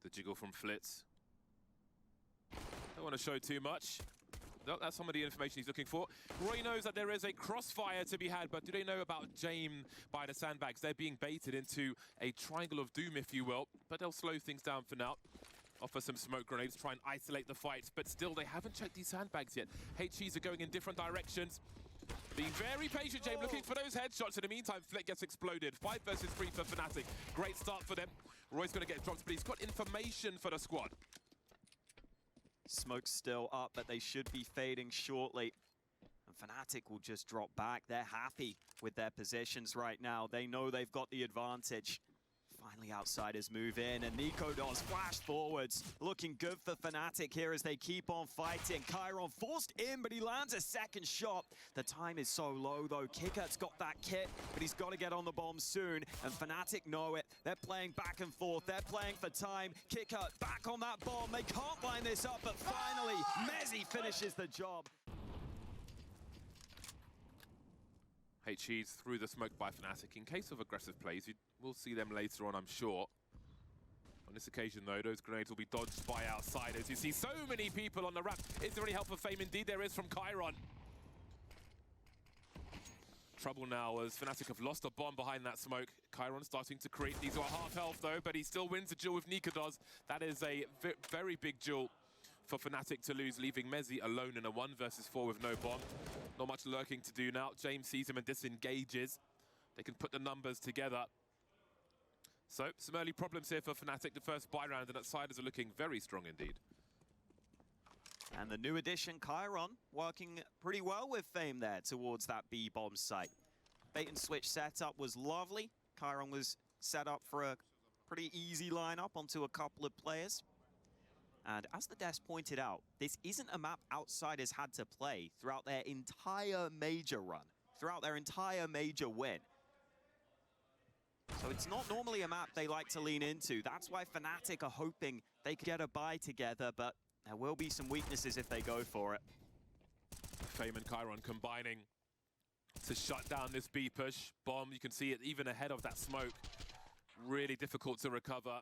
The jiggle from Flitz. Don't want to show too much. That's some of the information he's looking for. Roy knows that there is a crossfire to be had, but do they know about Jame by the sandbags? They're being baited into a triangle of doom, if you will, but they'll slow things down for now. Offer some smoke grenades, try and isolate the fight, but still, they haven't checked these sandbags yet. HEs are going in different directions. Being very patient, Jame, looking for those headshots. In the meantime, Flick gets exploded. 5 versus 3 for Fnatic. Great start for them. Roy's going to get dropped, but he's got information for the squad. Smoke's still up, but they should be fading shortly. And Fnatic will just drop back. They're happy with their positions right now. They know they've got the advantage. Finally, outsiders move in, and niko does flash forwards. Looking good for Fnatic here as they keep on fighting. Chiron forced in, but he lands a second shot. The time is so low, though. Kicker's got that kit, but he's got to get on the bomb soon. And Fnatic know it. They're playing back and forth. They're playing for time. Kicker back on that bomb. They can't line this up, but finally, Mezzy finishes the job. HE's through the smoke by Fnatic. In case of aggressive plays, we'll see them later on, I'm sure. On this occasion, though, those grenades will be dodged by outsiders. You see so many people on the ramp. Is there any help for Fame? Indeed, there is from Chiron. Trouble now as Fnatic have lost a bomb behind that smoke. Chiron starting to create. These are half health, though, but he still wins the duel with niko does. That is a very big duel for Fnatic to lose, leaving Mezzy alone in a 1 versus 4 with no bomb. Not much lurking to do now. James sees him and disengages. They can put the numbers together. So, some early problems here for Fnatic. The first buy round, and outsiders are looking very strong indeed. And the new addition, Chiron, working pretty well with Fame there towards that B-bomb site. Bait and switch setup was lovely. Chiron was set up for a pretty easy lineup onto a couple of players. And as the desk pointed out, this isn't a map outsiders had to play throughout their entire major run, throughout their entire major win. So it's not normally a map they like to lean into. That's why Fnatic are hoping they could get a bye together, but there will be some weaknesses if they go for it. Fame and Chiron combining to shut down this B push. Bomb, you can see it even ahead of that smoke. Really difficult to recover.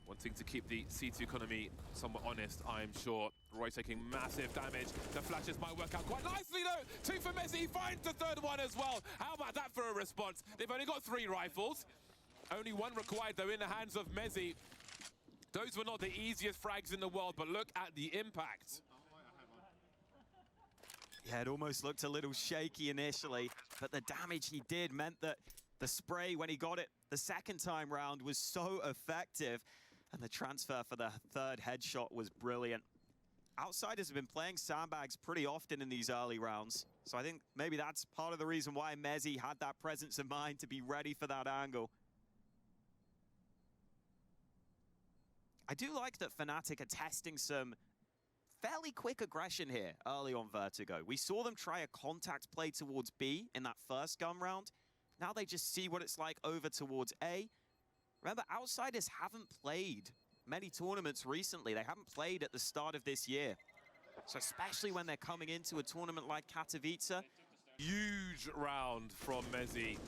Wanting to keep the C2 economy somewhat honest, I'm sure. Roy taking massive damage. The flashes might work out quite nicely, though. 2 for Messi. He finds the third one as well. How about that for a response? They've only got 3 rifles. Only 1 required, though, in the hands of Mezzy. Those were not the easiest frags in the world, but look at the impact. Yeah, it almost looked a little shaky initially, but the damage he did meant that the spray, when he got it the second time round, was so effective. And the transfer for the third headshot was brilliant. Outsiders have been playing sandbags pretty often in these early rounds. So I think maybe that's part of the reason why Mezzy had that presence of mind to be ready for that angle. I do like that Fnatic are testing some fairly quick aggression here early on Vertigo. We saw them try a contact play towards B in that first gun round. Now they just see what it's like over towards A. Remember, outsiders haven't played many tournaments recently. They haven't played at the start of this year. So especially when they're coming into a tournament like Katowice. Huge round from Mezzy.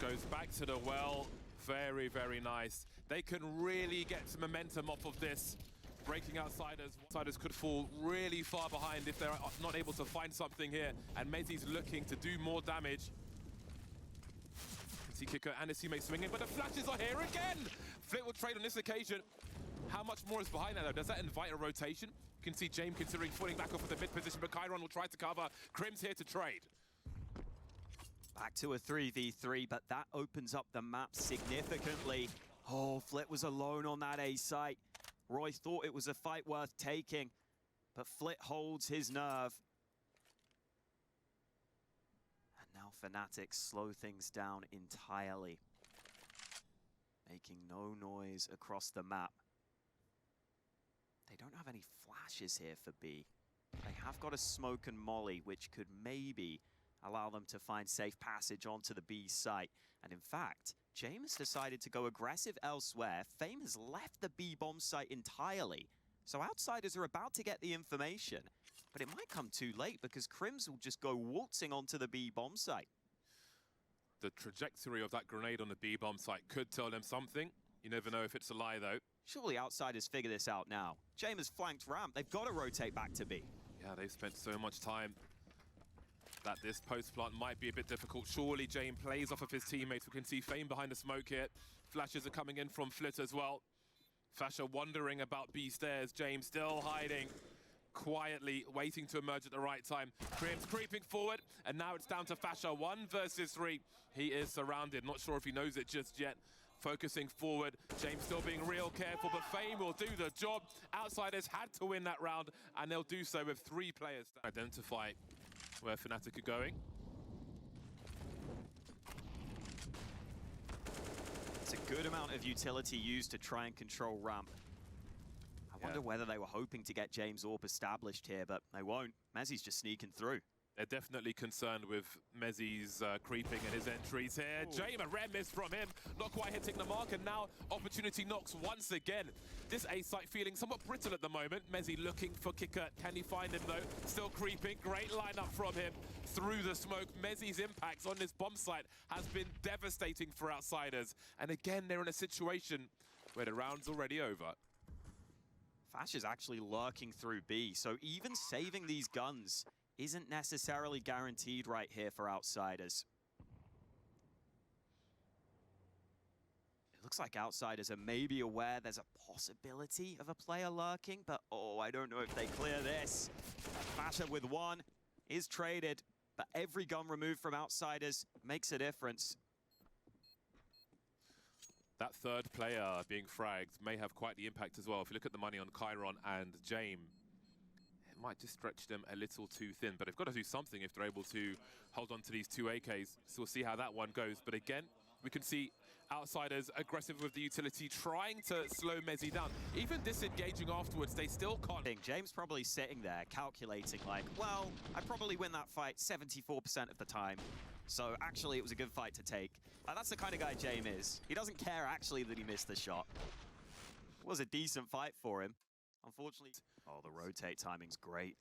Goes back to the well. Very, very nice. They can really get some momentum off of this. Breaking outsiders. Outsiders could fall really far behind if they're not able to find something here. And Mezzy's looking to do more damage. See Kicker and his teammate swinging, but the flashes are here again! Flit will trade on this occasion. How much more is behind that, though? Does that invite a rotation? You can see James considering falling back off of the mid position, but Chiron will try to cover. Crim's here to trade. Back to a 3v3, but that opens up the map significantly. Oh, Flit was alone on that A site. Roy thought it was a fight worth taking, but Flit holds his nerve. And now Fnatic slow things down entirely, making no noise across the map. They don't have any flashes here for B. They have got a smoke and molly, which could maybe allow them to find safe passage onto the B site. And in fact, James decided to go aggressive elsewhere. Fame has left the B bomb site entirely. So outsiders are about to get the information, but it might come too late because Crims will just go waltzing onto the B bomb site. The trajectory of that grenade on the B bomb site could tell them something. You never know if it's a lie, though. Surely Outsiders figure this out now. James has flanked ramp. They've got to rotate back to B. Yeah, they've spent so much time that this post plant might be a bit difficult. Surely James plays off of his teammates. We can see Fame behind the smoke here. Flashes are coming in from Flit as well. Fasher wondering about B stairs. James still hiding, quietly waiting to emerge at the right time. Crim's creeping forward, and now it's down to Fasher. 1 versus 3. He is surrounded. Not sure if he knows it just yet. Focusing forward, James still being real careful, but Fame will do the job. Outsiders had to win that round, and they'll do so with 3 players to identify where Fnatic are going. It's a good amount of utility used to try and control ramp. I wonder whether they were hoping to get James Orb established here, but they won't. Mezzi's just sneaking through. They're definitely concerned with Mezzi's creeping and his entries here. James, a rare miss from him, not quite hitting the mark, and now opportunity knocks once again. This A site feeling somewhat brittle at the moment. Mezzi looking for kicker. Can he find him though? Still creeping. Great lineup from him through the smoke. Mezzi's impacts on this bomb site has been devastating for Outsiders. And again, they're in a situation where the round's already over. Fash is actually lurking through B, so even saving these guns isn't necessarily guaranteed right here for Outsiders. It looks like Outsiders are maybe aware there's a possibility of a player lurking, but oh, I don't know if they clear this. Fasher with 1 is traded, but every gun removed from Outsiders makes a difference. That third player being fragged may have quite the impact as well. If you look at the money on Chiron and James, it might just stretch them a little too thin, but they've got to do something if they're able to hold on to these 2 AKs. So we'll see how that one goes. But again, we can see Outsiders aggressive with the utility, trying to slow Mezzi down. Even disengaging afterwards, they still can't. James probably sitting there calculating like, well, I probably win that fight 74% of the time. So actually it was a good fight to take. That's the kind of guy James is. He doesn't care actually that he missed the shot. It was a decent fight for him. Unfortunately, oh, the rotate timing's great.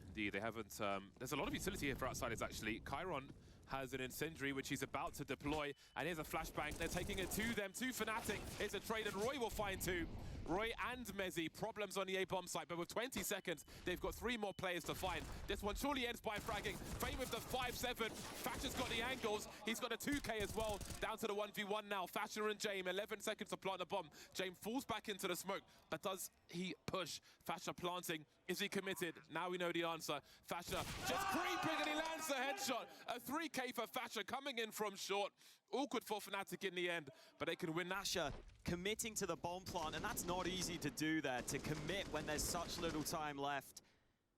Indeed, they haven't... there's a lot of utility here for Outsiders, actually. Chiron has an incendiary, which he's about to deploy. And here's a flashbang. They're taking it to them, to Fnatic. It's a trade, and Roy will find 2. Roy and Mezzi, problems on the A-bomb site, but with 20 seconds, they've got 3 more players to find. This one surely ends by fragging. Fame with the 5-7. Fasher's got the angles. He's got a 2K as well. Down to the 1v1 now. Fasher and James, 11 seconds to plant the bomb. James falls back into the smoke, but does he push? Fasher planting. Is he committed? Now we know the answer. Fasher just creeping, and he lands the headshot. A 3K for Fasher coming in from short. Awkward for Fnatic in the end, but they can win. Fasher committing to the bomb plant, and that's not easy to do there, to commit when there's such little time left.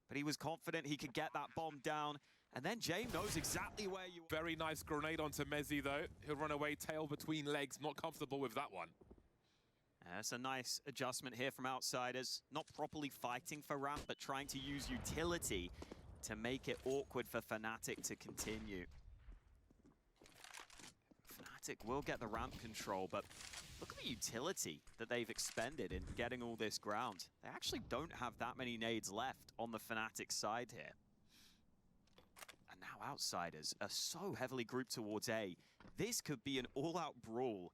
But he was confident he could get that bomb down, and then James knows exactly where you are. Very nice grenade onto Mezzi, though. He'll run away, tail between legs. Not comfortable with that one. That's a nice adjustment here from Outsiders. Not properly fighting for ramp, but trying to use utility to make it awkward for Fnatic to continue. Fnatic will get the ramp control, but look at the utility that they've expended in getting all this ground. They actually don't have that many nades left on the Fnatic side here. And now Outsiders are so heavily grouped towards A. This could be an all-out brawl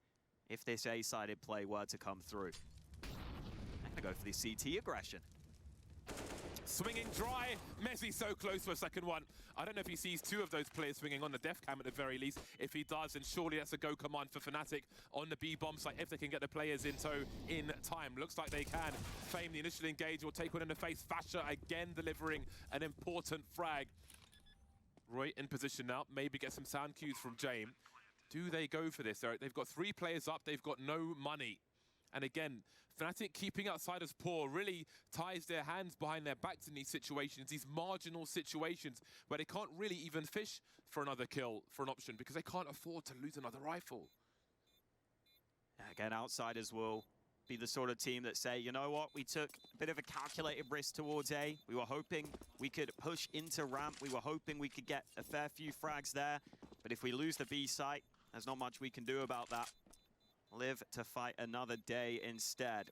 if this A-sided play were to come through. I'm gonna go for the CT aggression. Swinging dry. Mezzi so close for a second one. I don't know if he sees 2 of those players swinging on the def cam at the very least. If he does, then surely that's a go command for Fnatic on the B bomb site if they can get the players in tow in time. Looks like they can. Fame, the initial engage, will take one in the face. Fasher again delivering an important frag. Roy in position now. Maybe get some sound cues from James. Do they go for this? They've got 3 players up. They've got no money. And again, Fnatic keeping Outsiders poor really ties their hands behind their backs in these situations, these marginal situations where they can't really even fish for another kill, for an option, because they can't afford to lose another rifle. Again, Outsiders will be the sort of team that say, you know what, we took a bit of a calculated risk towards A. We were hoping we could push into ramp. We were hoping we could get a fair few frags there. But if we lose the B site, there's not much we can do about that. Live to fight another day instead.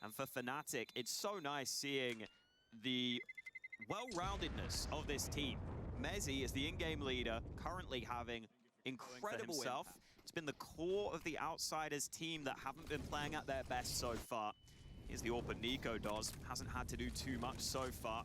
And for Fnatic, it's so nice seeing the well-roundedness of this team. Mezzi is the in-game leader, currently having incredible himself. It's been the core of the Outsiders team that haven't been playing at their best so far. Here's the AWP niko. Hasn't had to do too much so far.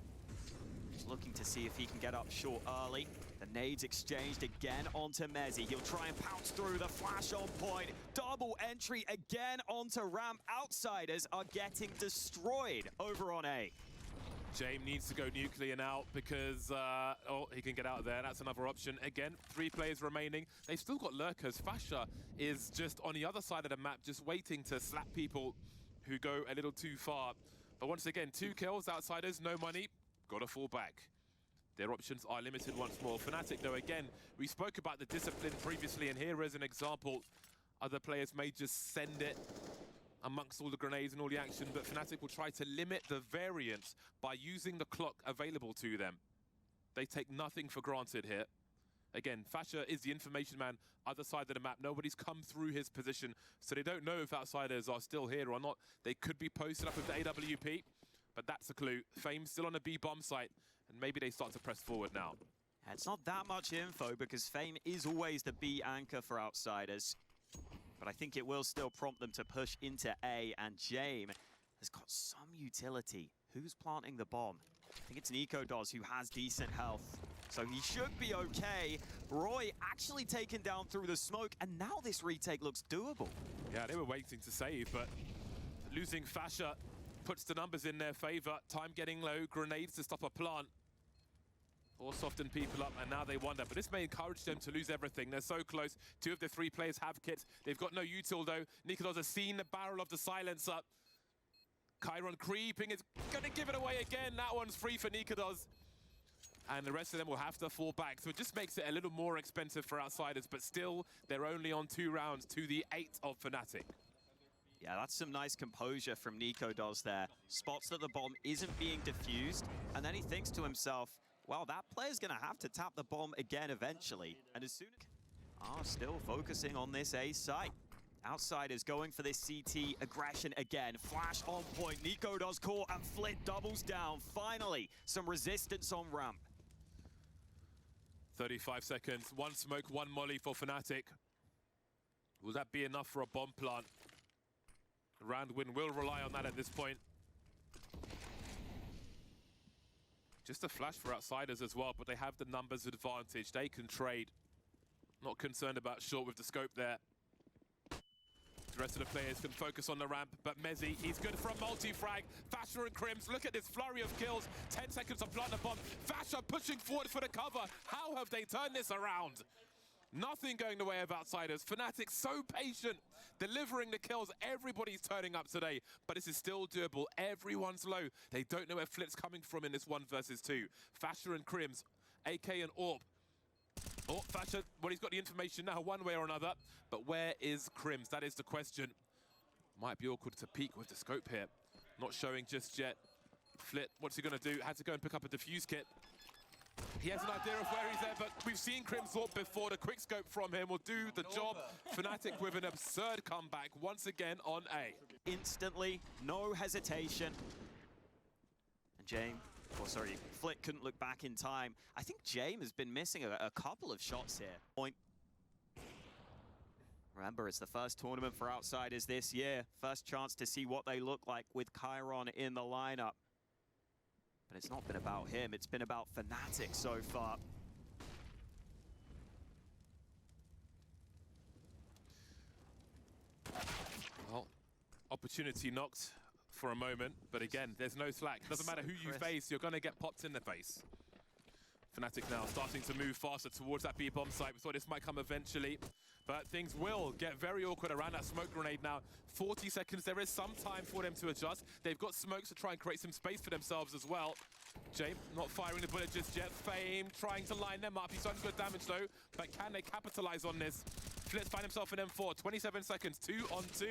Just looking to see if he can get up short early. The nades exchanged again onto Mezzy. He'll try and pounce through the flash on point. Double entry again onto ramp. Outsiders are getting destroyed over on A. James needs to go nuclear now because, he can get out of there. That's another option. Again, 3 players remaining. They've still got lurkers. Fasha is just on the other side of the map, just waiting to slap people who go a little too far. But once again, 2 kills, Outsiders, no money, gotta fall back. Their options are limited once more. Fnatic, though, again, we spoke about the discipline previously, and here is an example. Other players may just send it amongst all the grenades and all the action, but Fnatic will try to limit the variance by using the clock available to them. They take nothing for granted here. Again, Fasha is the information man, other side of the map. Nobody's come through his position, so they don't know if Outsiders are still here or not. They could be posted up with the AWP, but that's a clue. Fame's still on the B bomb site, and maybe they start to press forward now. It's not that much info because Fame is always the B anchor for Outsiders. But I think it will still prompt them to push into A, and Jame has got some utility. Who's planting the bomb? I think it's niko who has decent health, so he should be okay. Roy actually taken down through the smoke, and now this retake looks doable. Yeah, they were waiting to save, but losing Fasha puts the numbers in their favor. Time getting low, grenades to stop a plant. Or soften people up, and now they wonder. But this may encourage them to lose everything. They're so close. 2 of the 3 players have kits. They've got no util, though. niko has seen the barrel of the silencer. Chiron creeping is going to give it away again. That one's free for niko. And the rest of them will have to fall back. So it just makes it a little more expensive for Outsiders. But still, they're only on 2 rounds to the 8 of Fnatic. Yeah, that's some nice composure from niko there. Spots that the bomb isn't being defused. And then he thinks to himself, well, that player's going to have to tap the bomb again eventually. And as soon as... still focusing on this A site. Outsiders going for this CT aggression again. Flash on point. niko caught and Flit doubles down. Finally, some resistance on ramp. 35 seconds. 1 smoke, 1 molly for Fnatic. Will that be enough for a bomb plant? The round win will rely on that at this point. Just a flash for Outsiders as well, but they have the numbers advantage. They can trade. Not concerned about short with the scope there. The rest of the players can focus on the ramp, but Mezzy, he's good for a multi-frag. Fasha and Crims, look at this flurry of kills. 10 seconds to plant the bomb. Fasha pushing forward for the cover. How have they turned this around? Nothing going the way of Outsiders. Fnatic so patient, delivering the kills. Everybody's turning up today, but this is still doable. Everyone's low. They don't know where Flit's coming from in this 1 versus 2. Fasha and Crims, AK and AWP. Oh, Fasha, well, he's got the information now one way or another, but where is Crims? That is the question. Might be awkward to peek with the scope here. Not showing just yet. Flit, what's he going to do? Had to go and pick up a defuse kit. He has an idea of where he's there, but we've seen Crims AWP before. The quick scope from him will do the job. Fnatic with an absurd comeback once again on A. Instantly, no hesitation. And Flit couldn't look back in time. I think Jame has been missing a couple of shots here. Point. Remember, it's the first tournament for Outsiders this year. First chance to see what they look like with Chiron in the lineup. But it's not been about him, it's been about Fnatic so far. Well, opportunity knocked for a moment, but again, there's no slack. Doesn't matter who you face, you're going to get popped in the face. Fnatic now starting to move faster towards that B-bomb site. We thought this might come eventually, but things will get very awkward around that smoke grenade now. 40 seconds, there is some time for them to adjust. They've got smokes to try and create some space for themselves as well. Jame not firing the bullet just yet. Fame trying to line them up. He's done good damage though, but can they capitalize on this? Flitz find himself in M4, 27 seconds, 2 on 2.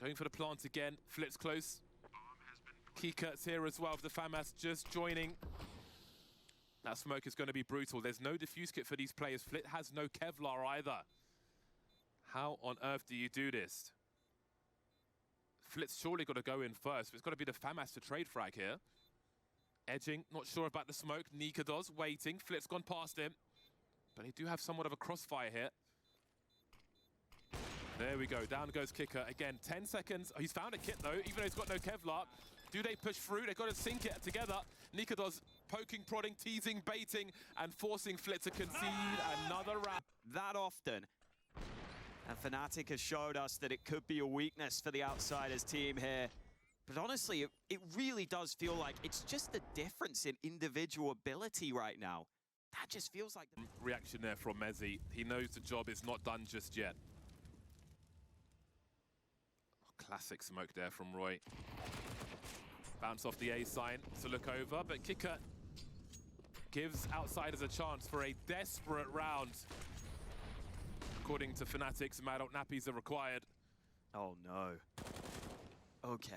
Going for the plant again, Flitz close. Kikert's here as well with the FAMAS just joining. That smoke is going to be brutal. There's no defuse kit for these players. Flit has no Kevlar either. How on earth do you do this? Flit's surely got to go in first, but it's got to be the FAMAS to trade frag here. Edging, not sure about the smoke. niko waiting. Flit's gone past him. But they do have somewhat of a crossfire here. There we go, down goes Kicker. Again, 10 seconds. He's found a kit though, even though he's got no Kevlar. Do they push through? They've got to sync it together. niko does poking, prodding, teasing, baiting, and forcing Flit to concede another round. That often. And Fnatic has showed us that it could be a weakness for the Outsiders team here. But honestly, it really does feel like it's just the difference in individual ability right now. That just feels like... Reaction there from Mezzy. He knows the job is not done just yet. Classic smoke there from Roy. Bounce off the A sign to look over, but Kicker gives Outsiders a chance for a desperate round. According to Fnatic, some adult nappies are required. Oh no. Okay.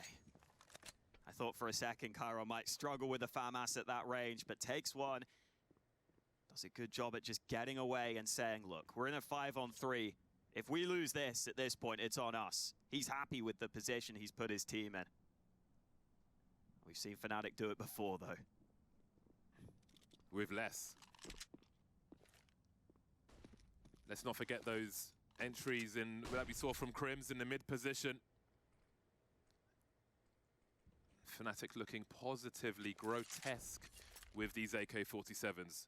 I thought for a second Cairo might struggle with the FAMAS at that range, but takes one. Does a good job at just getting away and saying, look, we're in a 5-on-3. If we lose this at this point, it's on us. He's happy with the position he's put his team in. We've seen Fnatic do it before, though. With less. Let's not forget those entries that we saw from Crims in the mid position. Fnatic looking positively grotesque with these AK-47s.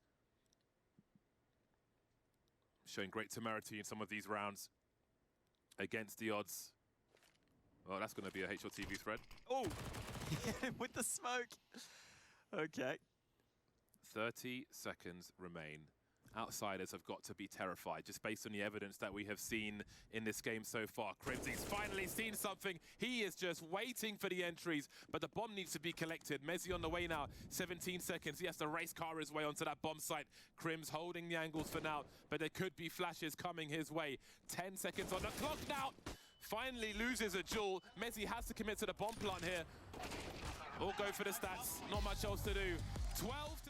Showing great temerity in some of these rounds against the odds. Well, that's going to be a HLTV thread. Oh, with the smoke. Okay. 30 seconds remain. Outsiders have got to be terrified, just based on the evidence that we have seen in this game so far. Crimsy's finally seen something. He is just waiting for the entries, but the bomb needs to be collected. Mezzy on the way now, 17 seconds. He has to race car his way onto that bomb site. Crims holding the angles for now, but there could be flashes coming his way. 10 seconds on the clock now. Finally loses a duel. Mezzy has to commit to the bomb plant here. All go for the stats, not much else to do. 12 to...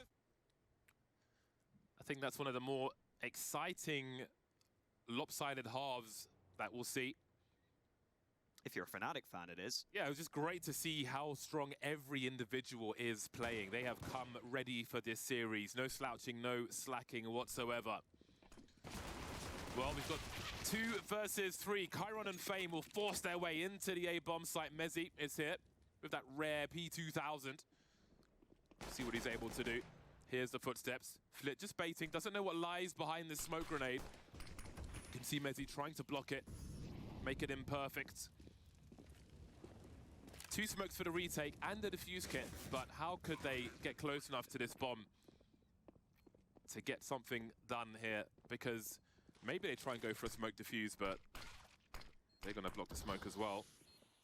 I think that's one of the more exciting lopsided halves that we'll see. If you're a Fnatic fan, it is. Yeah, it was just great to see how strong every individual is playing. They have come ready for this series. No slouching, no slacking whatsoever. Well, we've got 2 versus 3. Chiron and Fame will force their way into the A-bomb site. Mezzy is here with that rare P2000. See what he's able to do. Here's the footsteps. Flit just baiting, doesn't know what lies behind this smoke grenade. You can see Mezzy trying to block it, make it imperfect. 2 smokes for the retake and the defuse kit, but how could they get close enough to this bomb to get something done here? Because maybe they try and go for a smoke defuse, but they're gonna block the smoke as well.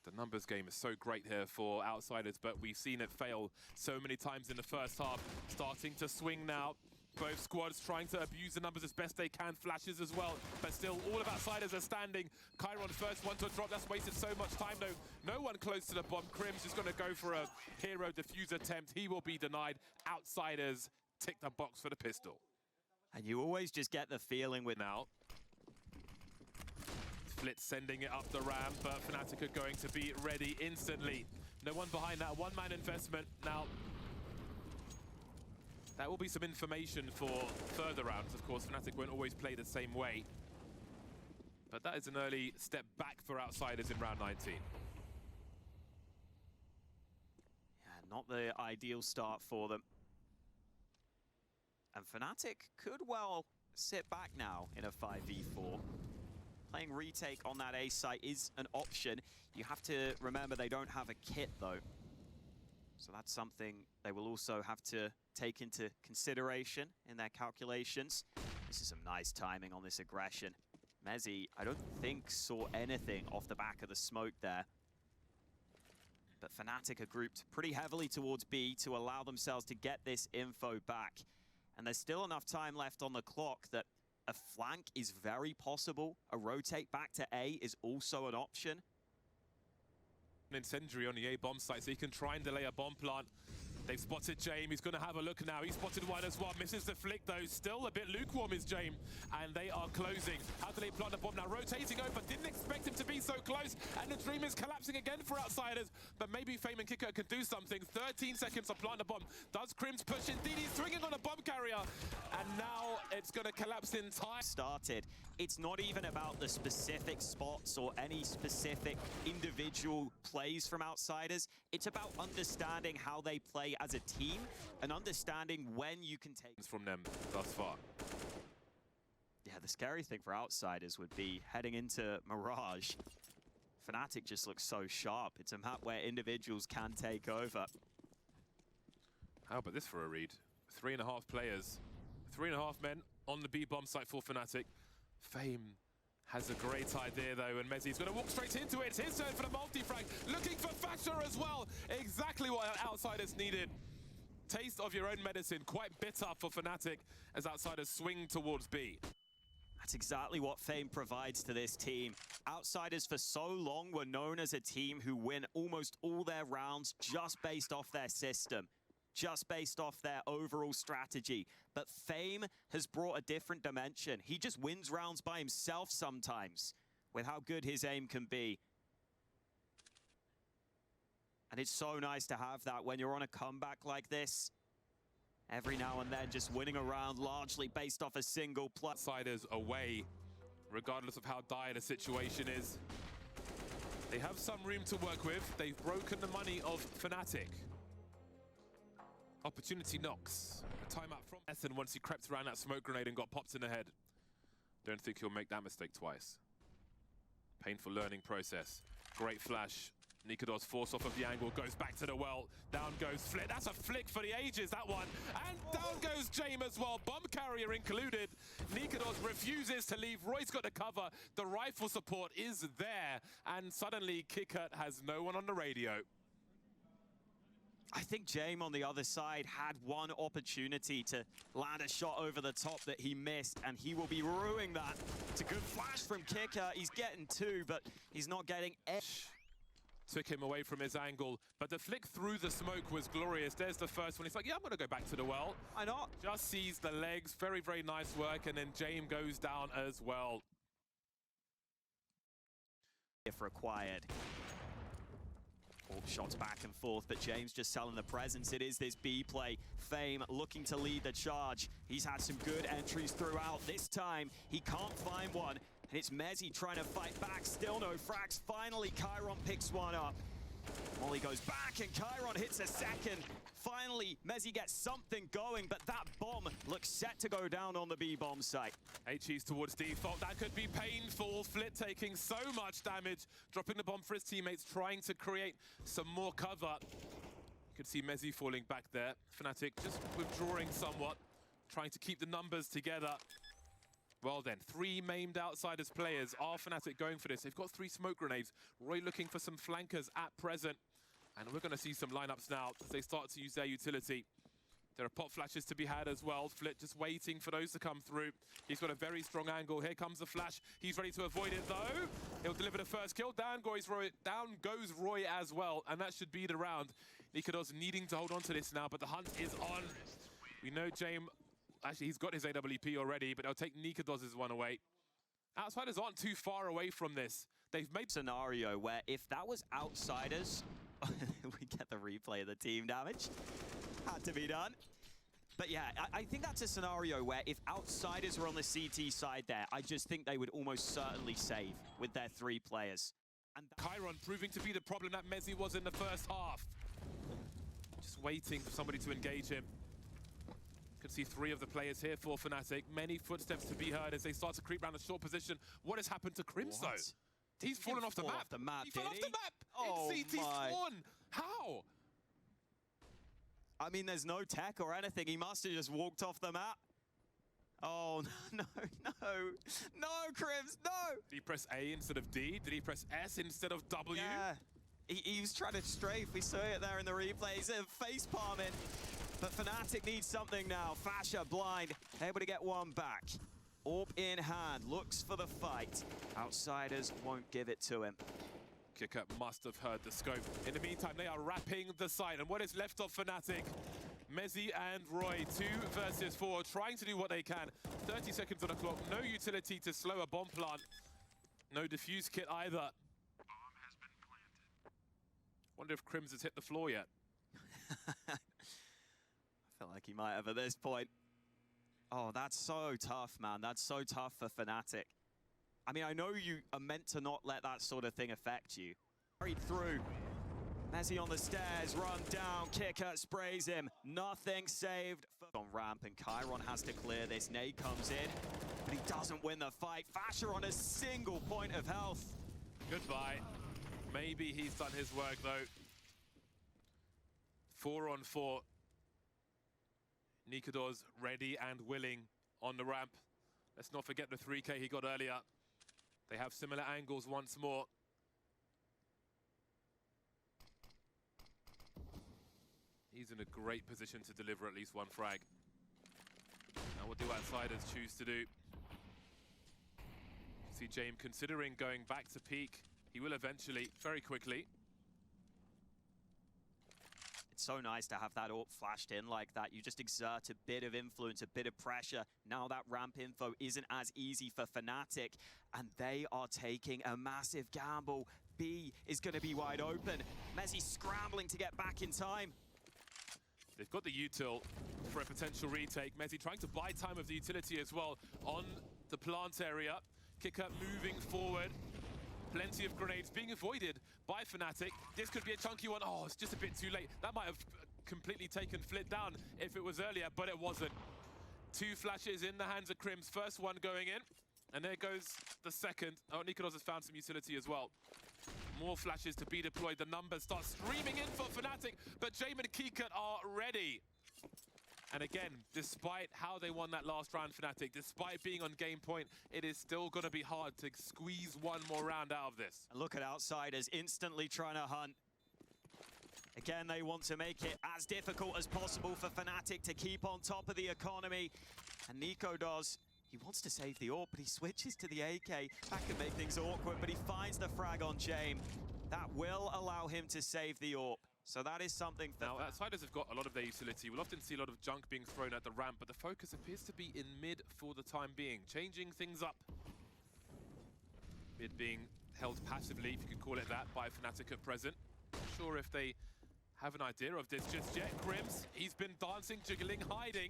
The numbers game is so great here for Outsiders, but we've seen it fail so many times in the first half. Starting to swing now. Both squads trying to abuse the numbers as best they can. Flashes as well, but still all of Outsiders are standing. Chiron first one to drop. That's wasted so much time though. No one close to the bomb. Crims is going to go for a hero defuse attempt. He will be denied. Outsiders tick the box for the pistol. And you always just get the feeling with now. Flit sending it up the ramp, but Fnatic are going to be ready instantly. No one behind that one-man investment. Now, that will be some information for further rounds. Of course, Fnatic won't always play the same way. But that is an early step back for Outsiders in round 19. Yeah, not the ideal start for them. And Fnatic could well sit back now in a 5v4. Playing retake on that A site is an option. You have to remember they don't have a kit though. So that's something they will also have to take into consideration in their calculations. This is some nice timing on this aggression. Mezzy, I don't think saw anything off the back of the smoke there. But Fnatic are grouped pretty heavily towards B to allow themselves to get this info back. And there's still enough time left on the clock that a flank is very possible. A rotate back to A is also an option. An incendiary on the A bomb site, so he can try and delay a bomb plant. They've spotted James. He's going to have a look now. He spotted one as well. Misses the flick though. Still a bit lukewarm is James. And they are closing. How do they plant the bomb now? Rotating over. Didn't expect him to be so close. And the dream is collapsing again for Outsiders. But maybe Fame and Kicker can do something. 13 seconds to plant the bomb. Does Crims push? Indeed, he's swinging on a bomb carrier. and now it's going to collapse in time. Started. It's not even about the specific spots or any specific individual plays from outsiders. It's about understanding how they play as a team and understanding when you can take from them thus far. Yeah, the scary thing for outsiders would be heading into Mirage. Fnatic just looks so sharp. It's a map where individuals can take over. How about this for a read? 3.5 players, 3.5 men on the B-bomb site for Fnatic. Fame has a great idea though, and mezzy's going to walk straight into it. It's his turn for the multi-frag, looking for fazer as well. Exactly what outsiders needed. Taste of your own medicine, quite bitter for Fnatic as outsiders swing towards B. That's exactly what Fame provides to this team. Outsiders for so long were known as a team who win almost all their rounds just based off their system, just based off their overall strategy. But Fame has brought a different dimension. He just wins rounds by himself sometimes with how good his aim can be. And it's so nice to have that when you're on a comeback like this. Every now and then, just winning a round largely based off a single play. Outsiders away, regardless of how dire the situation is. They have some room to work with. They've broken the money of Fnatic. Opportunity knocks. A timeout from Ethan once he crept around that smoke grenade and got popped in the head. Don't think he'll make that mistake twice. Painful learning process. Great flash. niko force off of the angle, goes back to the well. Down goes Flit. That's a flick for the ages, that one. And down goes Jame as well. Bomb carrier included. niko refuses to leave. Roy's got the cover. The rifle support is there. And suddenly, Kickert has no one on the radio. I think Jame on the other side had one opportunity to land a shot over the top that he missed, and he will be ruining that. It's a good flash from Kicker. He's getting two, but he's not getting edge. Took him away from his angle, but the flick through the smoke was glorious. There's the first one. He's like, yeah, I'm going to go back to the well. Why not? Just sees the legs. Very, very nice work, and then Jame goes down as well. If required. All shots back and forth, but James just selling the presence. It is this B play. Fame looking to lead the charge. He's had some good entries throughout. This time, he can't find one. And it's mezzy trying to fight back. Still no frags. Finally, Chiron picks one up. Molly goes back, and Chiron hits a second. Finally, mezzy gets something going, but that bomb looks set to go down on the B-bomb site. HE's towards default. That could be painful. Flit taking so much damage. Dropping the bomb for his teammates, trying to create some more cover. You could see mezzy falling back there. Fnatic just withdrawing somewhat, trying to keep the numbers together. Well then, 3 maimed outsiders players. Are Fnatic going for this? They've got 3 smoke grenades. Roy looking for some flankers at present. And we're going to see some lineups now as they start to use their utility. There are pop flashes to be had as well. Flit just waiting for those to come through. He's got a very strong angle. Here comes the flash. He's ready to avoid it though. He'll deliver the first kill. Down goes Roy as well. And that should be the round. niko needing to hold on to this now, but the hunt is on. We know Jame, actually he's got his AWP already, but they'll take niko's one away. Outsiders aren't too far away from this. They've made scenario where if that was outsiders, we get the replay of the team damage. Had to be done. But yeah, I think that's a scenario where if outsiders were on the CT side there, I just think they would almost certainly save with their 3 players. And Chiron proving to be the problem that mezzy was in the first half. Just waiting for somebody to engage him. You can see 3 of the players here for Fnatic. Many footsteps to be heard as they start to creep around the short position. What has happened to Crims though? He's fallen off the map. He fell off the map. Oh, in CT spawn. How? I mean, there's no tech or anything. He must have just walked off the map. Oh, no, Crims, no! Did he press A instead of D? Did he press S instead of W? Yeah, he was trying to strafe. We saw it there in the replays. Face palming. But Fnatic needs something now. fazer blind, able to get one back. Orb in hand, looks for the fight. Outsiders won't give it to him. Kicker must have heard the scope. In the meantime, they are wrapping the site. And what is left of Fnatic? mezzy and Roy, 2 versus 4, trying to do what they can. 30 seconds on the clock, no utility to slow a bomb plant. No defuse kit either. Bomb has been planted. Wonder if Crims has hit the floor yet. I feel like he might have at this point. Oh, that's so tough, man. That's so tough for Fnatic. I mean, I know you are meant to not let that sort of thing affect you. Hurried through. Messi on the stairs, run down, kicker sprays him. Nothing saved. On ramp, and Chiron has to clear this. Nade comes in, but he doesn't win the fight. Fasher on a single point of health. Goodbye. Maybe he's done his work, though. 4 on 4. Nikador's ready and willing on the ramp. Let's not forget the 3K he got earlier. They have similar angles once more. He's in a great position to deliver at least one frag. Now what do outsiders choose to do? See James considering going back to peak. He will eventually, very quickly. It's so nice to have that AWP flashed in like that. You just exert a bit of influence, a bit of pressure. Now that ramp info isn't as easy for Fnatic, and they are taking a massive gamble. B is going to be wide open. Messi scrambling to get back in time. They've got the util for a potential retake. Messi trying to buy time of the utility as well on the plant area. Kicker moving forward. Plenty of grenades being avoided by Fnatic. This could be a chunky one. Oh, it's just a bit too late. That might have completely taken Flit down if it was earlier, but it wasn't. 2 flashes in the hands of Crims. First one going in, and there goes the second. Oh, Nikolas has found some utility as well. More flashes to be deployed. The numbers start streaming in for Fnatic, but Jamin and Kikut are ready. And again, despite how they won that last round, Fnatic, despite being on game point, it is still going to be hard to squeeze one more round out of this. And look at outsiders instantly trying to hunt. Again, they want to make it as difficult as possible for Fnatic to keep on top of the economy. And Nico does. He wants to save the AWP, but he switches to the AK. That can make things awkward, but he finds the frag on James. That will allow him to save the AWP. So that is something that... Now, outsiders have got a lot of their utility. We'll often see a lot of junk being thrown at the ramp, but the focus appears to be in mid for the time being, changing things up. Mid being held passively, if you could call it that, by Fnatic at present. Not sure if they have an idea of this just yet. Crims, he's been dancing, jiggling, hiding.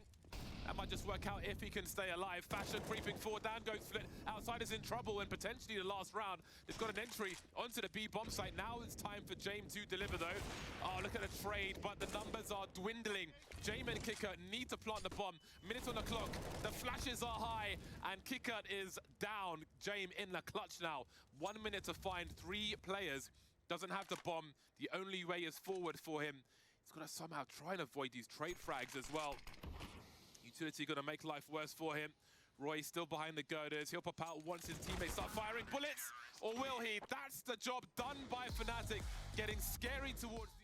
That might just work out if he can stay alive. Fashion creeping forward, down goes Flit. Outsiders in trouble, and potentially the last round. They've got an entry onto the B bomb site. Now it's time for James to deliver, though. Oh, look at the trade, but the numbers are dwindling. James and Kikut need to plant the bomb. Minute on the clock, the flashes are high, and Kikut is down. James in the clutch now. 1 minute to find 3 players. Doesn't have the bomb. The only way is forward for him. He's got to somehow try and avoid these trade frags as well. Utility going to make life worse for him. Roy still behind the girders. He'll pop out once his teammates start firing bullets. Or will he? That's the job done by Fnatic. Getting scary towards the...